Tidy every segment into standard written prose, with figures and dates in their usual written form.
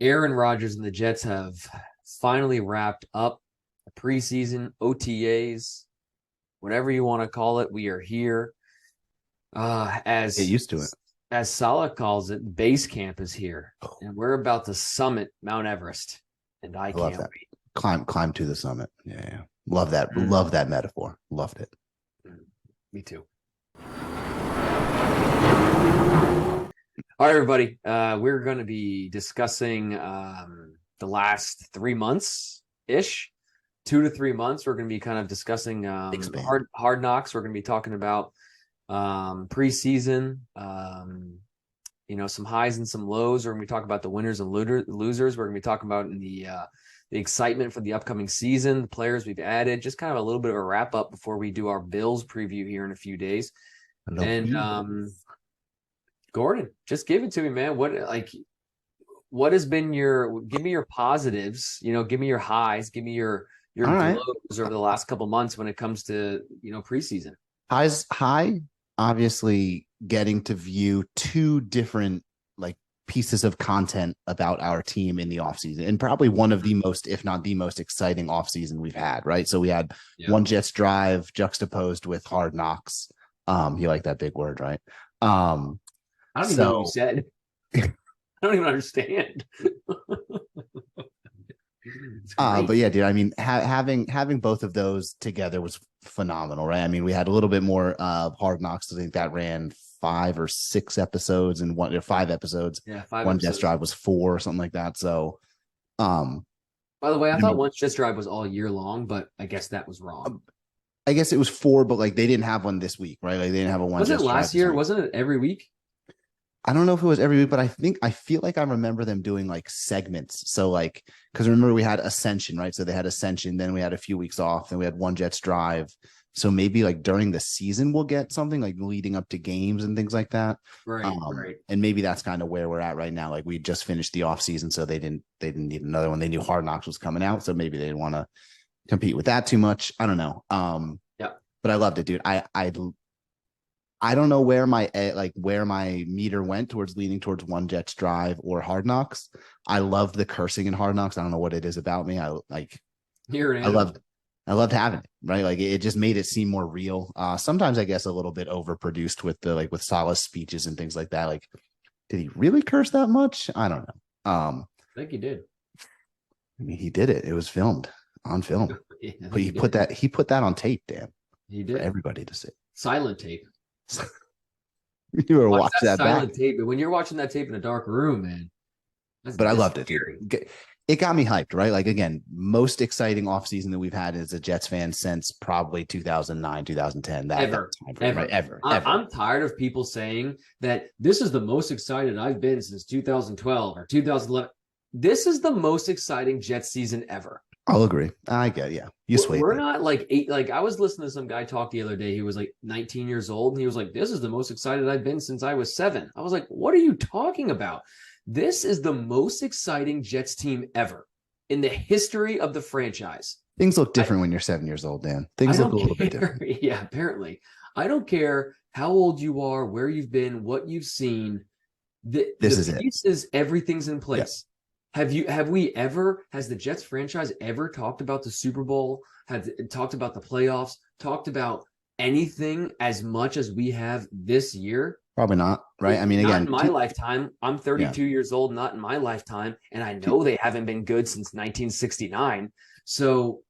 Aaron Rodgers and the Jets have finally wrapped up the preseason OTAs, whatever you want to call it. We are here. Get used to it. As Salah calls it, base camp is here, and we're about to summit Mount Everest. And I I love can't that. wait. Climb to the summit. Yeah. Love that. Mm. Love that metaphor. Loved it. Me too. All right, everybody. We're going to be discussing the last 3 months ish, 2 to 3 months. We're going to be kind of discussing hard knocks. We're going to be talking about preseason, some highs and some lows. We're going to be talking about the winners and losers. We're going to be talking about the excitement for the upcoming season, the players we've added, just kind of a little bit of a wrap up before we do our Bills preview here in a few days. Gordon, just give it to me, man. What has been give me your positives, give me your highs, give me your lows over the last couple months when it comes to, preseason. High, obviously getting to view two different pieces of content about our team in the offseason, and probably one of the most, if not the most exciting offseason we've had, right? So we had One Jets Drive juxtaposed with Hard Knocks. You like that big word, right? I don't even know what you said. I don't even understand. But yeah, dude, I mean, having both of those together was phenomenal, right? I mean, we had a little bit more Hard Knocks. I think that ran 5 or 6 episodes and 5 episodes. Yeah, 5 One episodes. Jets Drive was 4 or something like that. So, by the way, I thought One Jets Drive was all year long, but I guess that was wrong. I guess it was 4, but they didn't have one this week, right? They didn't have a One Jets Drive. Was it last year? Wasn't it every week? I don't know if it was every week, but I feel like I remember them doing segments. So because remember we had Ascension, right? So they had Ascension, then we had a few weeks off, then we had One Jets Drive. So maybe during the season we'll get something leading up to games and things like that. Right. Right. And maybe that's kind of where we're at right now. We just finished the off season, so they didn't need another one. They knew Hard Knocks was coming out, so maybe they didn't want to compete with that too much. I don't know. But I loved it, dude. I don't know where my meter went towards leaning towards One Jets Drive or Hard Knocks. I loved the cursing in Hard Knocks. I don't know what it is about me. I loved having it, right? It just made it seem more real. Sometimes I guess a little bit overproduced with with Salah's speeches and things like that. Did he really curse that much? I don't know. I think he did. I mean, he did it. It was filmed on film. Yeah, but he put that on tape, Dan. He did. For everybody to see. Silent tape. You were watching that silent back. tape, but when you're watching that tape in a dark room, man. But I loved it. It got me hyped, right? Again, most exciting offseason that we've had as a Jets fan since probably 2009, 2010. Ever. I'm tired of people saying that this is the most excited I've been since 2012 or 2011. This is the most exciting Jets season ever. I'll agree. I get it. Yeah. You swayed. We're not I was listening to some guy talk the other day. He was 19 years old, and he was like, this is the most excited I've been since I was 7. I was like, what are you talking about? This is the most exciting Jets team ever in the history of the franchise. Things look different when you're 7 years old, Dan. Things look a little bit different. Yeah, apparently. I don't care how old you are, where you've been, what you've seen. Everything's in place. Yeah. Has the Jets franchise ever talked about the Super Bowl, talked about the playoffs, talked about anything as much as we have this year? Probably not, right? I mean, not again, in my lifetime. I'm 32 years old, not in my lifetime, and I know they haven't been good since 1969. So,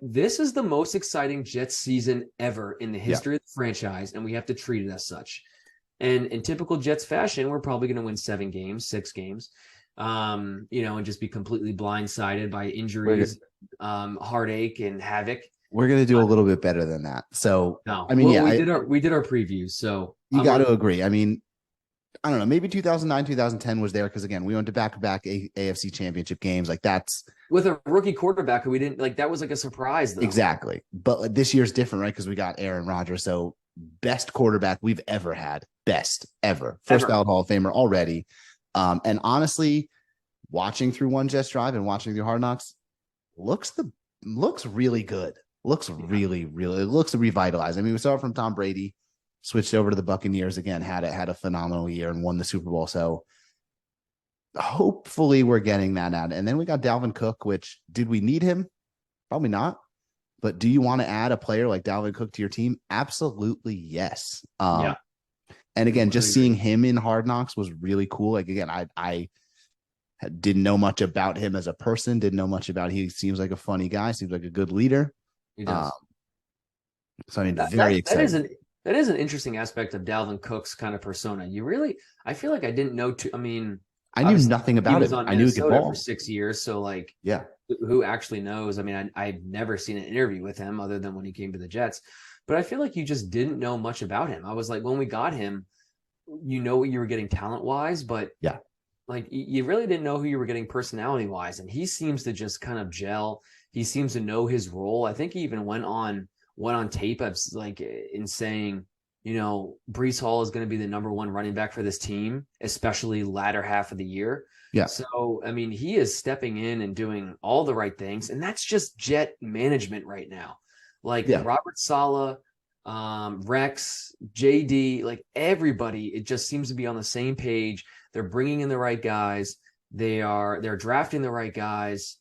this is the most exciting Jets season ever in the history of the franchise, and we have to treat it as such. And in typical Jets fashion, we're probably going to win 6 games. And just be completely blindsided by injuries, heartache, and havoc. We're going to do a little bit better than that. So, no. I mean, we did our previews. So you got to agree. I mean, I don't know. Maybe 2009, 2010 was there because again, we went to back-to-back AFC Championship games. That's with a rookie quarterback who we didn't that was a surprise, though. Exactly. But this year's different, right? Because we got Aaron Rodgers. So best quarterback we've ever had. Best ever. First ballot Hall of Famer already. And honestly, watching through One Jets Drive and watching through Hard Knocks looks really good. Looks really, really, it looks revitalized. I mean, we saw it from Tom Brady, switched over to the Buccaneers again, had a phenomenal year and won the Super Bowl. So hopefully we're getting that out. And then we got Dalvin Cook, which did we need him? Probably not. But do you want to add a player like Dalvin Cook to your team? Absolutely yes. Yeah. And again, just seeing him in Hard Knocks was really cool. Like again, I didn't know much about him as a person. Didn't know much about. He seems like a funny guy. Seems like a good leader. He does. So I mean, very excited. That is an interesting aspect of Dalvin Cook's kind of persona. I feel like I didn't know too. I mean, I knew nothing about it. I knew he could ball for 6 years. So like, yeah, who actually knows? I mean, I've never seen an interview with him other than when he came to the Jets, but I feel like you just didn't know much about him. I was like, when we got him, you know what you were getting talent wise, but yeah, like you really didn't know who you were getting personality wise. And he seems to just kind of gel. He seems to know his role. I think he even went on tape like in saying, you know, Breece Hall is going to be the number one running back for this team, especially latter half of the year. Yeah. So, I mean, he is stepping in and doing all the right things. And that's just Jet management right now. Like Robert Saleh, Rex, JD, like everybody, it just seems to be on the same page. They're bringing in the right guys. They're drafting the right guys.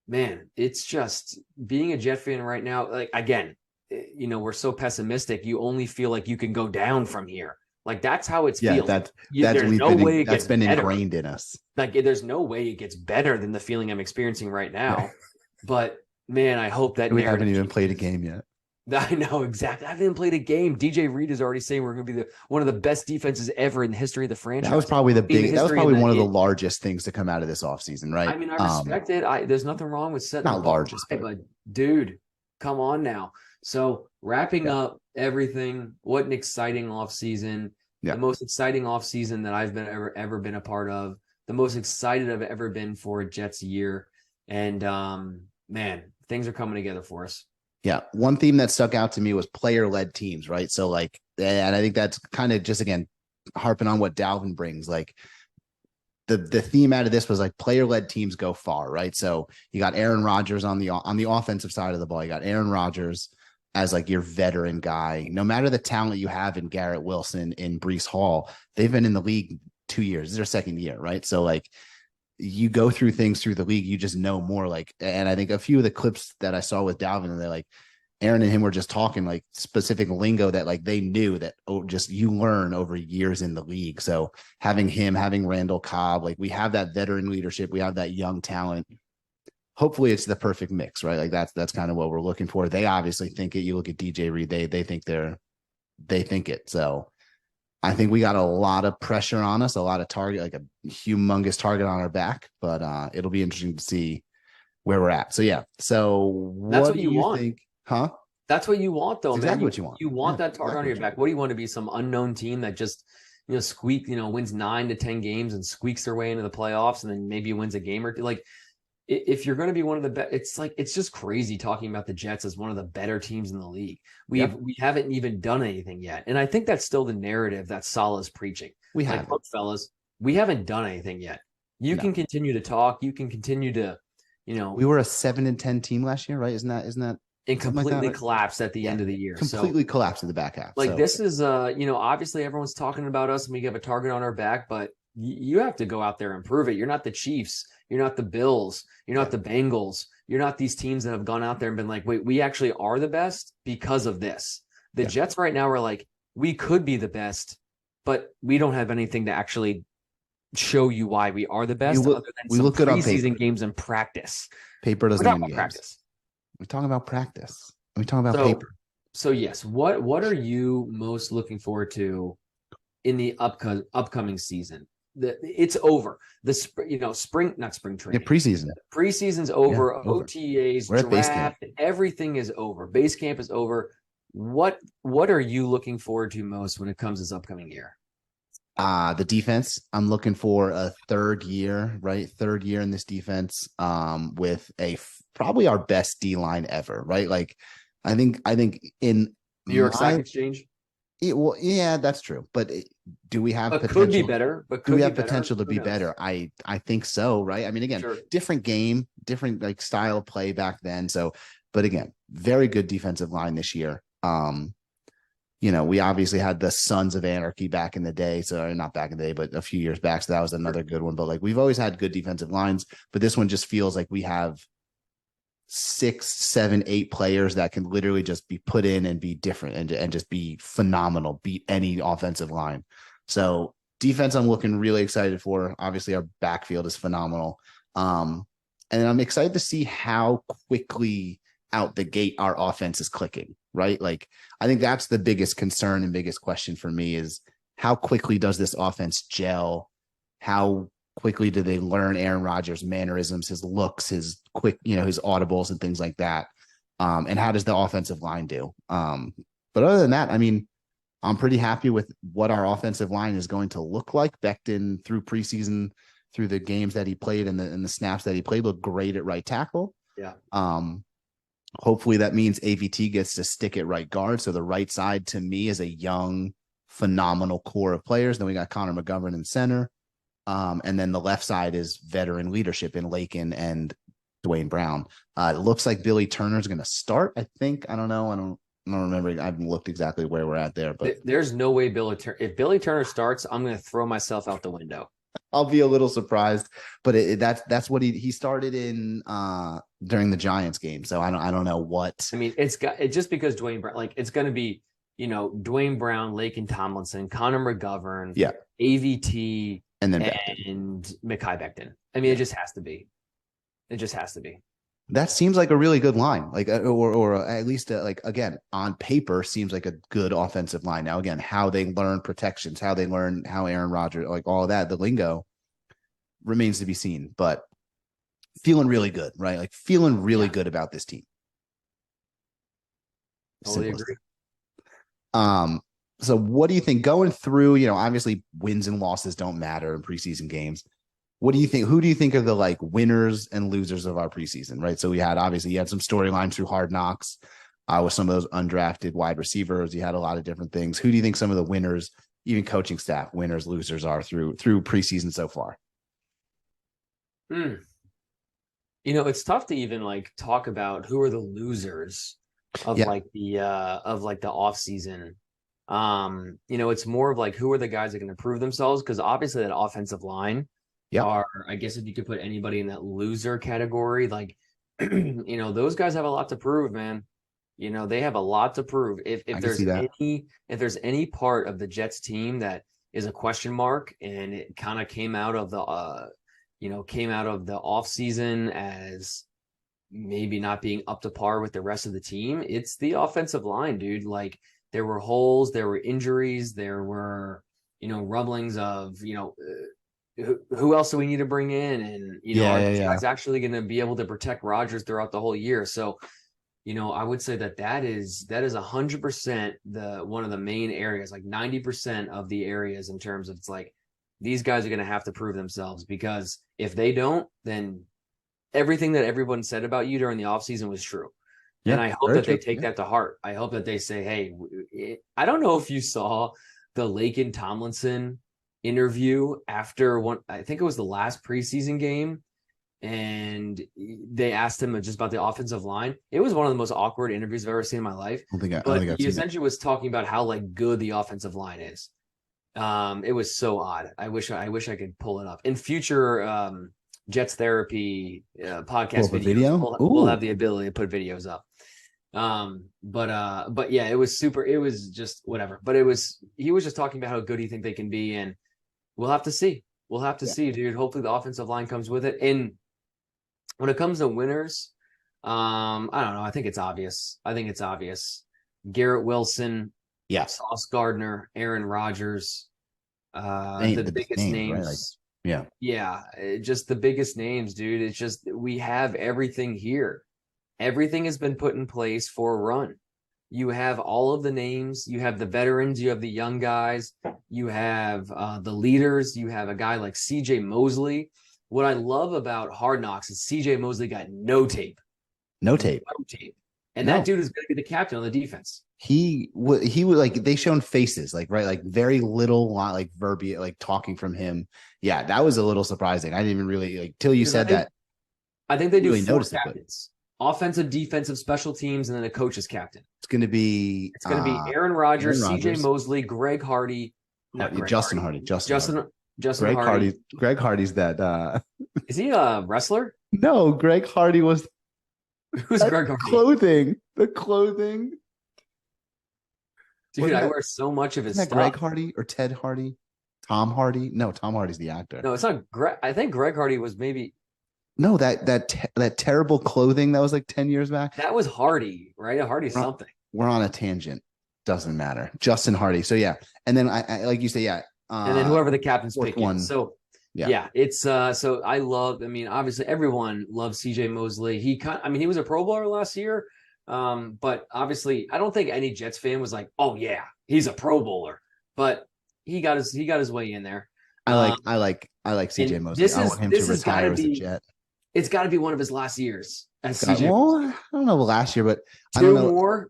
Man, it's just being a Jet fan right now. Like, again, you know, we're so pessimistic. You only feel like you can go down from here. Like that's how it's feels. That's been ingrained in us. Like there's no way it gets better than the feeling I'm experiencing right now. But man, I hope that we haven't even played a game yet. I know exactly. I haven't even played a game. DJ Reed is already saying we're going to be one of the best defenses ever in the history of the franchise. That was probably one of the largest things to come out of this offseason, right? I mean, I respect it. There's nothing wrong with setting not largest, but dude, come on now. So wrapping up everything, what an exciting offseason. The most exciting offseason that I've been ever been a part of. The most excited I've ever been for a Jets year. And man, things are coming together for us. Yeah. One theme that stuck out to me was player-led teams, right? So like, and I think that's kind of just, again, harping on what Dalvin brings. Like the theme out of this was like player-led teams go far, right? So you got Aaron Rodgers on the offensive side of the ball. You got Aaron Rodgers as like your veteran guy. No matter the talent you have in Garrett Wilson, in Breece Hall, they've been in the league 2 years. This is their second year, right? So like you go through things through the league, you just know more. Like, and I think a few of the clips that I saw with Dalvin, and they're like, Aaron and him were just talking like specific lingo that like they knew that just you learn over years in the league. So having him, having Randall Cobb, like we have that veteran leadership, we have that young talent. Hopefully it's the perfect mix, right? Like that's kind of what we're looking for. They obviously think it. You look at DJ Reed, they think it. So I think we got a lot of pressure on us, a lot of target, like a humongous target on our back, but it'll be interesting to see where we're at. So yeah. So that's what you want. Think? Huh? That's what you want, though. That's exactly what you want. You want that target on your back. What do you want to be? Some unknown team that just, wins 9 to 10 games and squeaks their way into the playoffs, and then maybe wins a game or two. Like, if you're going to be one of the best, it's just crazy talking about the Jets as one of the better teams in the league. We haven't even done anything yet, and I think that's still the narrative that Saleh's preaching. We have, look, fellas, we haven't done anything yet. You can continue to talk. You can continue to, We were a 7-10 team last year, right? Isn't that? And completely collapsed at the end of the year. Completely collapsed in the back half. Like this is, obviously everyone's talking about us and we have a target on our back, but you have to go out there and prove it. You're not the Chiefs. You're not the Bills. You're not the Bengals. You're not these teams that have gone out there and been like, wait, we actually are the best because of this. The Jets right now are like, we could be the best, but we don't have anything to actually show you why we are the best. Other than some preseason games and practice. Paper doesn't mean practice. We're talking about practice. We're talking about paper. So yes, what are you most looking forward to in the upcoming season? It's over. The spring, not spring training. Yeah, preseason. Preseason's over. Yeah, OTAs, We're draft, everything is over. Base camp is over. What are you looking forward to most when it comes this upcoming year? The defense. I'm looking for a third year, right? Third year in this defense, with probably our best D line ever, right? Like, I think in New York Stock Exchange. Yeah, that's true. But do we have potential? Could be better. But do we have potential to be better? I think so, right? I mean, again, different game, different like style of play back then. So, but again, very good defensive line this year. we obviously had the Sons of Anarchy back in the day. So not back in the day, but a few years back. So that was another good one. But like we've always had good defensive lines, but this one just feels like we have 6, 7, 8 players that can literally just be put in and be different and just be phenomenal, beat any offensive line. So defense, I'm looking really excited for. Obviously, our backfield is phenomenal. And I'm excited to see how quickly out the gate our offense is clicking, right? Like, I think that's the biggest concern and biggest question for me is how quickly does this offense gel? How quickly do they learn Aaron Rodgers' mannerisms, his looks, his quick, his audibles and things like that? And how does the offensive line do? But other than that, I mean, I'm pretty happy with what our offensive line is going to look like. Becton through preseason, through the games that he played and the snaps that he played, looked great at right tackle. Yeah. Hopefully that means AVT gets to stick at right guard. So the right side to me is a young, phenomenal core of players. Then we got Connor McGovern in center. And then the left side is veteran leadership in Lakin and Dwayne Brown. It looks like Billy Turner's going to start. I think. I don't know. I don't remember. I haven't looked exactly where we're at there, but there's no way if Billy Turner starts, I'm going to throw myself out the window. I'll be a little surprised, but that's what he started in during the Giants game. So I don't know what. I mean, it's just because Dwayne Brown, like it's going to be, Dwayne Brown, Lakin Tomlinson, Connor McGovern, yeah, AVT, and then Mekhi Becton. I mean, it just has to be. It just has to be. That seems like a really good line, like or at least like again on paper seems like a good offensive line. Now again, how they learn protections, how they learn how Aaron Rodgers, like all of that, the lingo remains to be seen. But feeling really good, right? Like feeling really good about this team. Totally agree. So what do you think going through? Obviously wins and losses don't matter in preseason games. What do you think? Who do you think are the like winners and losers of our preseason? Right. So you had some storylines through Hard Knocks with some of those undrafted wide receivers. You had a lot of different things. Who do you think some of the winners, even coaching staff, winners, losers are through preseason so far? It's tough to even like talk about who are the losers of like the off season. It's more of like who are the guys that can improve themselves, because obviously that offensive line. Yeah. I guess if you could put anybody in that loser category, like, those guys have a lot to prove, man. They have a lot to prove. If there's any part of the Jets team that is a question mark and it kind of came out of the off season as maybe not being up to par with the rest of the team, it's the offensive line, dude. Like there were holes, there were injuries, there were, rumblings of, who else do we need to bring in? And, are these guys actually going to be able to protect Rodgers throughout the whole year? So, I would say that is 100% one of the main areas, like 90% of the areas in terms of it's like, these guys are going to have to prove themselves, because if they don't, then everything that everyone said about you during the offseason was true. Yeah, and I hope that they take that to heart. I hope that they say, hey, I don't know if you saw the Lakin Tomlinson interview after I think it was the last preseason game, and they asked him just about the offensive line. It was one of the most awkward interviews I've ever seen in my life. He essentially was talking about how like good the offensive line is. It was so odd. I wish I could pull it up in future Jets Therapy podcast videos. We'll have the ability to put videos up. But yeah, it was super. It was just whatever. But he was just talking about how good he think they can be, and we'll have to see. We'll have to see, dude. Hopefully the offensive line comes with it. And when it comes to winners, I don't know. I think it's obvious. Garrett Wilson, Sauce Gardner, Aaron Rodgers, the biggest names. Right? Just the biggest names, dude. It's just we have everything here. Everything has been put in place for a run. You have all of the names. You have the veterans. You have the young guys. You have the leaders. You have a guy like C.J. Mosley. What I love about Hard Knocks is C.J. Mosley got no tape. And that dude is going to be the captain on the defense. He would like, they shown faces, like, right, like very little, like verbiage, like talking from him. Yeah, that was a little surprising. I didn't even really like till you said that. I think they do really 4 captains. offensive, defensive, special teams, and then a coach's captain. It's going to be Aaron Rodgers, CJ Mosley, Greg Hardy, Justin Hardy. Greg Hardy. Greg Hardy's that. Is he a wrestler? No, Greg Hardy was. Who's Greg Hardy? The clothing. Dude, I wear so much of his stuff. Greg Hardy or Ted Hardy? Tom Hardy? No, Tom Hardy's the actor. No, it's not Greg. I think Greg Hardy was maybe. No, that terrible clothing that was like 10 years back. That was Hardy, right? Hardy something. We're on a tangent. Doesn't matter. Justin Hardy. So yeah, and then I like you say, yeah. And then whoever the captain's pick one. is. So yeah, it's so I love. I mean, obviously everyone loves CJ Mosley. He was a Pro Bowler last year. But obviously, I don't think any Jets fan was like, "Oh yeah, he's a Pro Bowler." But he got his way in there. I like CJ Mosley. I want him to retire as a Jet. It's got to be one of his last years as CJ. Well, I don't know last year, but two more.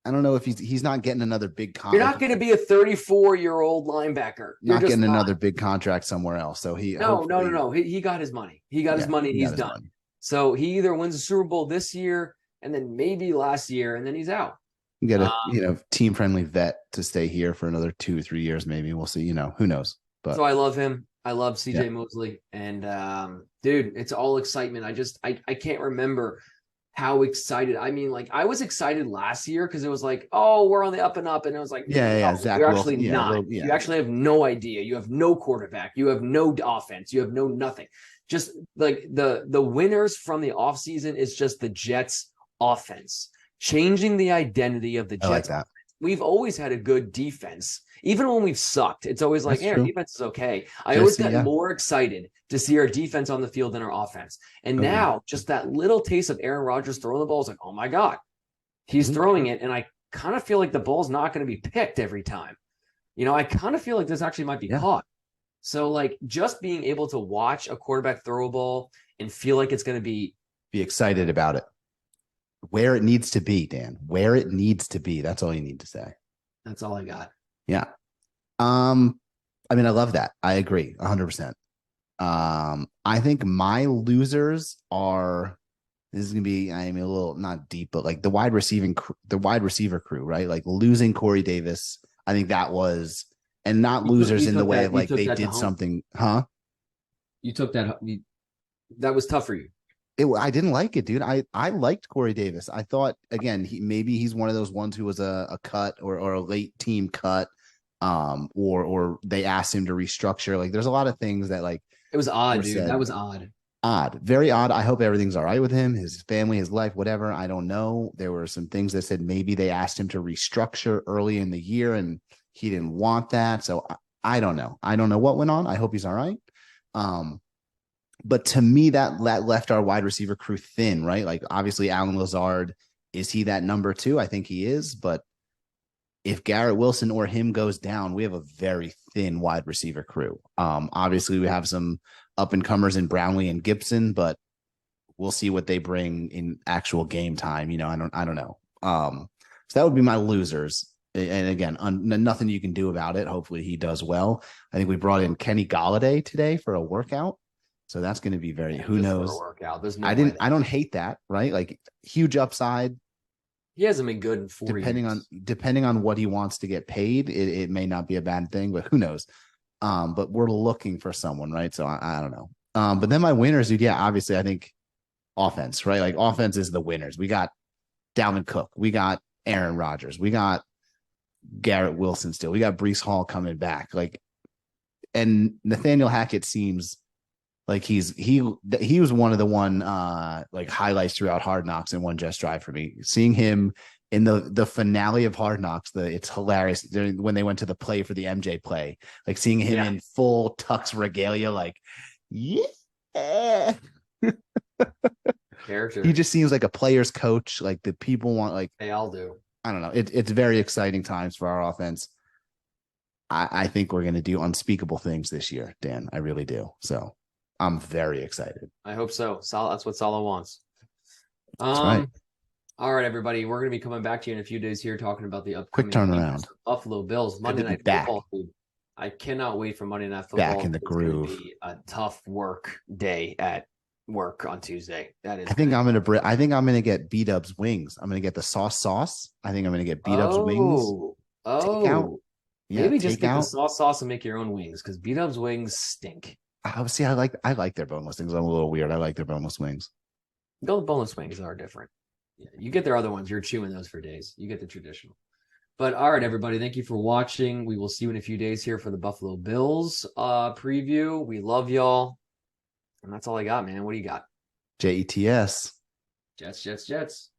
I don't know if he's not getting another big contract. You're not going to be a 34-year-old linebacker. You're not getting another big contract somewhere else. So he no. He got his money. He got his money. And he's done. Money. So he either wins a Super Bowl this year and then maybe last year, and then he's out. You get a team friendly vet to stay here for another 2-3 years. Maybe we'll see. Who knows? But so I love him. I love CJ Mosley, and dude, it's all excitement. I can't remember how excited. I mean, like I was excited last year because it was like, oh, we're on the up and up, and it was like, Zach you're actually not. You actually have no idea. You have no quarterback. You have no offense. You have no nothing. Just like the winners from the offseason is just the Jets offense, changing the identity of the Jets. I like that. We've always had a good defense. Even when we've sucked, it's always like, our defense is okay. I always got more excited to see our defense on the field than our offense. And now just that little taste of Aaron Rodgers throwing the ball is like, oh my God, he's throwing it. And I kind of feel like the ball's not going to be picked every time. I kind of feel like this actually might be caught. So like just being able to watch a quarterback throw a ball and feel like it's going to be excited about it. Where it needs to be, Dan. Where it needs to be. That's all you need to say. That's all I got. Yeah. I mean, I love that. I agree 100%. I think my losers are, this is going to be, I mean, a little not deep, but like the wide receiver crew, right? Like losing Corey Davis. I think that was, and not losers in the way of like they did something, huh? You took that. That was tough for you. I didn't like it, dude. I liked Corey Davis. I thought, again, he's one of those ones who was a cut or a late team cut, or they asked him to restructure. Like, there's a lot of things that like it was odd, dude. That was odd. Very odd. I hope everything's all right with him, his family, his life, whatever. I don't know. There were some things that said maybe they asked him to restructure early in the year and he didn't want that. So I don't know. I don't know what went on. I hope he's all right. But to me, that left our wide receiver crew thin, right? Like, obviously, Allen Lazard, is he that number 2? I think he is. But if Garrett Wilson or him goes down, we have a very thin wide receiver crew. Obviously, we have some up-and-comers in Brownlee and Gibson, but we'll see what they bring in actual game time. I don't know. So that would be my losers. And again, nothing you can do about it. Hopefully, he does well. I think we brought in Kenny Golladay today for a workout. So that's going to be who knows? I don't hate that, right? Like, huge upside. He hasn't been good in 4 years. Depending on what he wants to get paid, it may not be a bad thing, but who knows? But we're looking for someone, right? So I don't know. But then my winners, dude, obviously I think offense, right? Like, offense is the winners. We got Dalvin Cook, we got Aaron Rodgers, we got Garrett Wilson still, we got Breece Hall coming back, like, and Nathaniel Hackett seems like he was one of the like highlights throughout Hard Knocks and One Just Drive for me. Seeing him in the finale of Hard Knocks, it's hilarious when they went to the play for the MJ play, like seeing him in full tux regalia, like, yeah. Character. He just seems like a player's coach. Like, the people want, like, they all do. I don't know. It's very exciting times for our offense. I think we're going to do unspeakable things this year, Dan. I really do. So I'm very excited. I hope so. That's what Salah wants. That's right. All right, everybody. We're going to be coming back to you in a few days here talking about the upcoming quick turnaround. Buffalo Bills Monday Night Football. I cannot wait for Monday Night Football. Back in the groove. It's going to be a tough work day at work on Tuesday. That is. I think I'm gonna get B-Dub's wings. I'm gonna get the sauce. I think I'm gonna get B-Dub's wings. Takeout. Oh, Yeah, maybe just get the takeout. sauce and make your own wings because B-Dub's wings stink. Obviously, I like their boneless things. I'm a little weird. I like their boneless wings. Those boneless wings are different. Yeah, you get their other ones. You're chewing those for days. You get the traditional. But all right, everybody, thank you for watching. We will see you in a few days here for the Buffalo Bills preview. We love y'all. And that's all I got, man. What do you got? Jets. Jets.